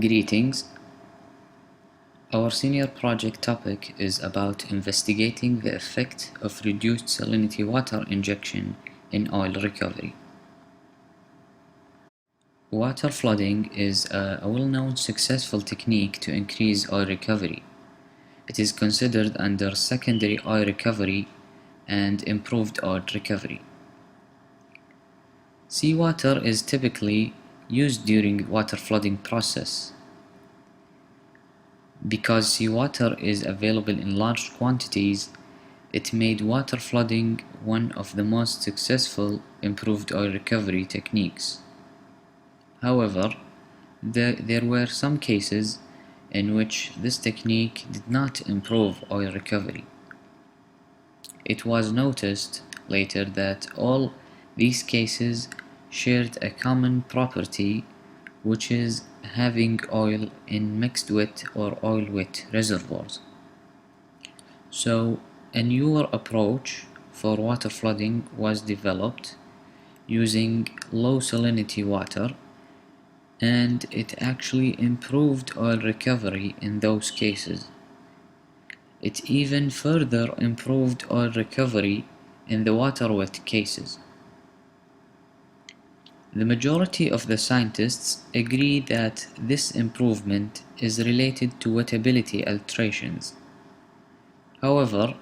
Greetings. Our senior project topic is about investigating the effect of reduced salinity water injection in oil recovery. Water flooding is a well-known successful technique to increase oil recovery. It is considered under secondary oil recovery and improved oil recovery. Seawater is typically used during water flooding process. Because seawater is available in large quantities, it made water flooding one of the most successful improved oil recovery techniques. However, there were some cases in which this technique did not improve oil recovery. It was noticed later that all these cases shared a common property, which is having oil in mixed wet or oil-wet reservoirs. So, a newer approach for water flooding was developed using low salinity water, and it actually improved oil recovery in those cases. It even further improved oil recovery in the water-wet cases. The majority of the scientists agree that this improvement is related to wettability alterations. However,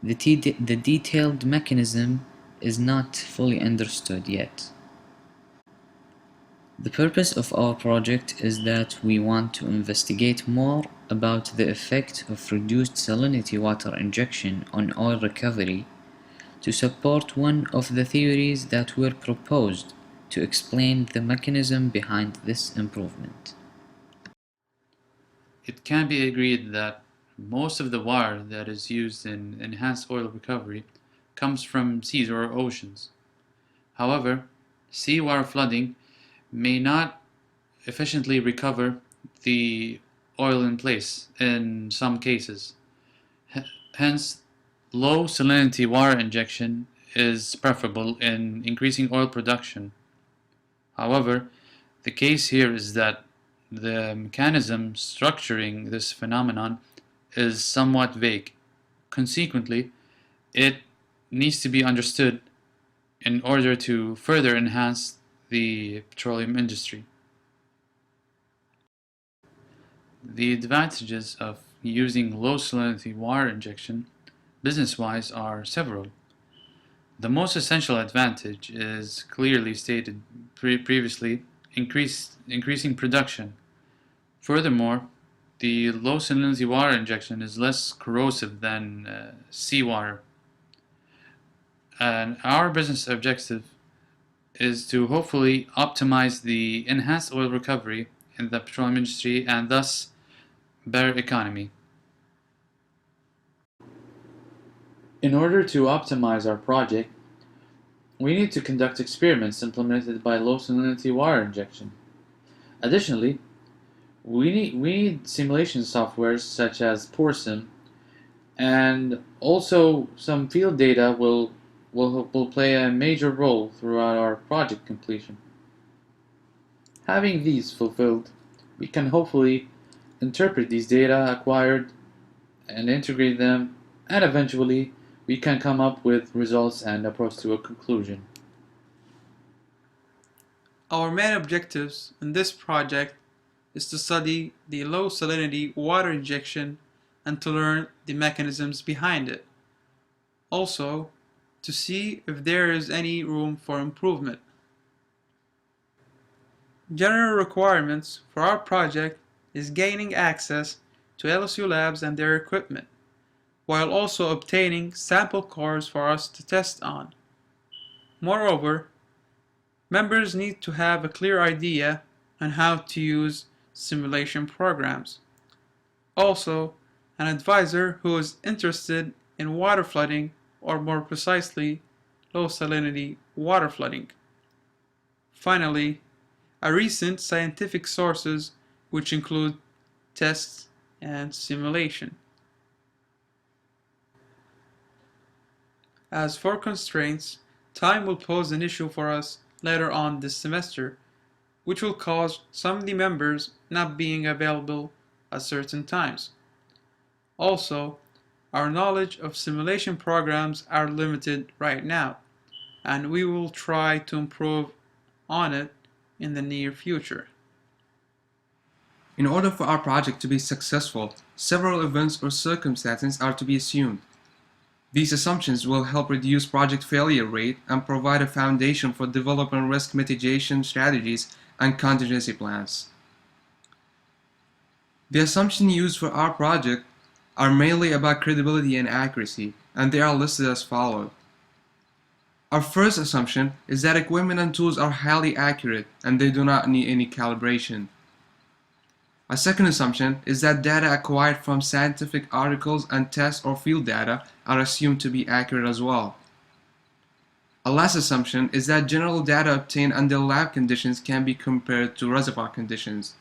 the detailed mechanism is not fully understood yet. The purpose of our project is that we want to investigate more about the effect of reduced salinity water injection on oil recovery to support one of the theories that were proposed to explain the mechanism behind this improvement. It can be agreed that most of the water that is used in enhanced oil recovery comes from seas or oceans. However, seawater flooding may not efficiently recover the oil in place in some cases. Hence, low salinity water injection is preferable in increasing oil production. However, the case here is that the mechanism structuring this phenomenon is somewhat vague. Consequently, it needs to be understood in order to further enhance the petroleum industry. The advantages of using low salinity water injection business-wise are several. The most essential advantage is clearly stated previously, increasing production. Furthermore, the low salinity water injection is less corrosive than seawater. And our business objective is to hopefully optimize the enhanced oil recovery in the petroleum industry and thus better economy. In order to optimize our project, we need to conduct experiments implemented by low salinity water injection. Additionally, we need simulation softwares such as PoreSim, and also some field data will play a major role throughout our project completion. Having these fulfilled, we can hopefully interpret these data acquired and integrate them, and eventually we can come up with results and approach to a conclusion. Our main objectives in this project is to study the low salinity water injection and to learn the mechanisms behind it. Also, to see if there is any room for improvement. General requirements for our project is gaining access to LSU labs and their equipment, while also obtaining sample cores for us to test on. Moreover, members need to have a clear idea on how to use simulation programs. Also, an advisor who is interested in water flooding, or more precisely, low salinity water flooding. Finally, a recent scientific sources which include tests and simulation. As for constraints, time will pose an issue for us later on this semester, which will cause some of the members not being available at certain times. Also, our knowledge of simulation programs are limited right now, and we will try to improve on it in the near future. In order for our project to be successful, several events or circumstances are to be assumed. These assumptions will help reduce project failure rate and provide a foundation for developing risk mitigation strategies and contingency plans. The assumptions used for our project are mainly about credibility and accuracy, and they are listed as follows. Our first assumption is that equipment and tools are highly accurate and they do not need any calibration. A second assumption is that data acquired from scientific articles and tests or field data are assumed to be accurate as well. A last assumption is that general data obtained under lab conditions can be compared to reservoir conditions.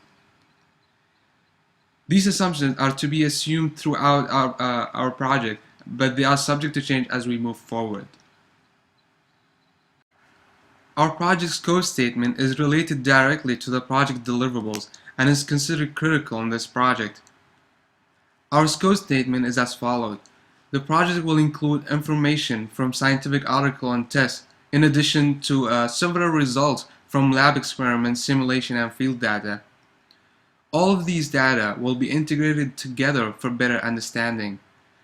These assumptions are to be assumed throughout our project, but they are subject to change as we move forward. Our project scope statement is related directly to the project deliverables and is considered critical in this project. Our scope statement is as follows. The project will include information from scientific articles and tests, in addition to several results from lab experiments, simulation, and field data. All of these data will be integrated together for better understanding,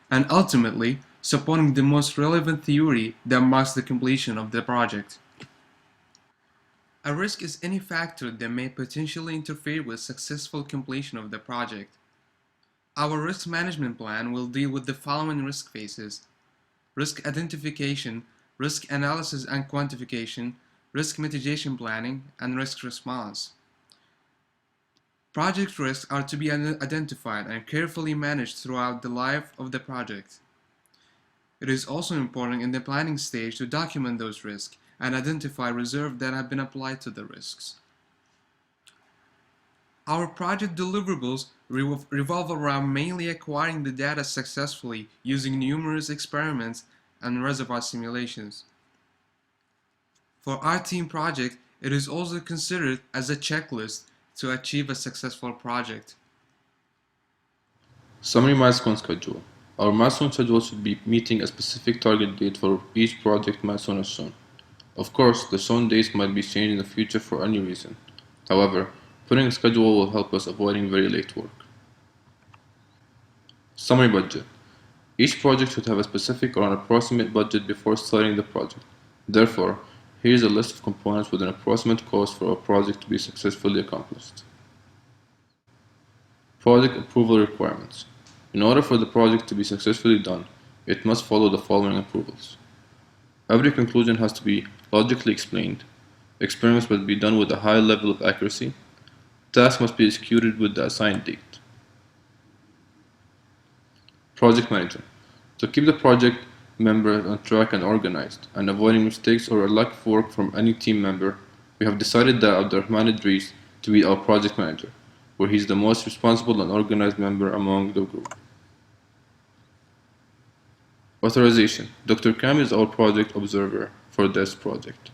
and ultimately supporting the most relevant theory that marks the completion of the project. A risk is any factor that may potentially interfere with successful completion of the project. Our risk management plan will deal with the following risk phases: risk identification, risk analysis and quantification, risk mitigation planning, and risk response. Project risks are to be identified and carefully managed throughout the life of the project. It is also important in the planning stage to document those risks and identify reserves that have been applied to the risks. Our project deliverables revolve around mainly acquiring the data successfully using numerous experiments and reservoir simulations. For our team project, it is also considered as a checklist to achieve a successful project. Summary milestone schedule. Our milestone schedule should be meeting a specific target date for each project milestone as shown. Of course, the shown dates might be changed in the future for any reason. However, putting a schedule will help us avoiding very late work. Summary budget. Each project should have a specific or an approximate budget before starting the project. Therefore, here is a list of components with an approximate cost for a project to be successfully accomplished. Project approval requirements. In order for the project to be successfully done, it must follow the following approvals. Every conclusion has to be logically explained. Experiments must be done with a high level of accuracy. Tasks must be executed with the assigned date. Project manager. To keep the project members on track and organized, and avoiding mistakes or a lack of work from any team member, we have decided that Abdurrahman Idris to be our project manager, where he is the most responsible and organized member among the group. Authorization. Dr. Kam is our project observer for this project.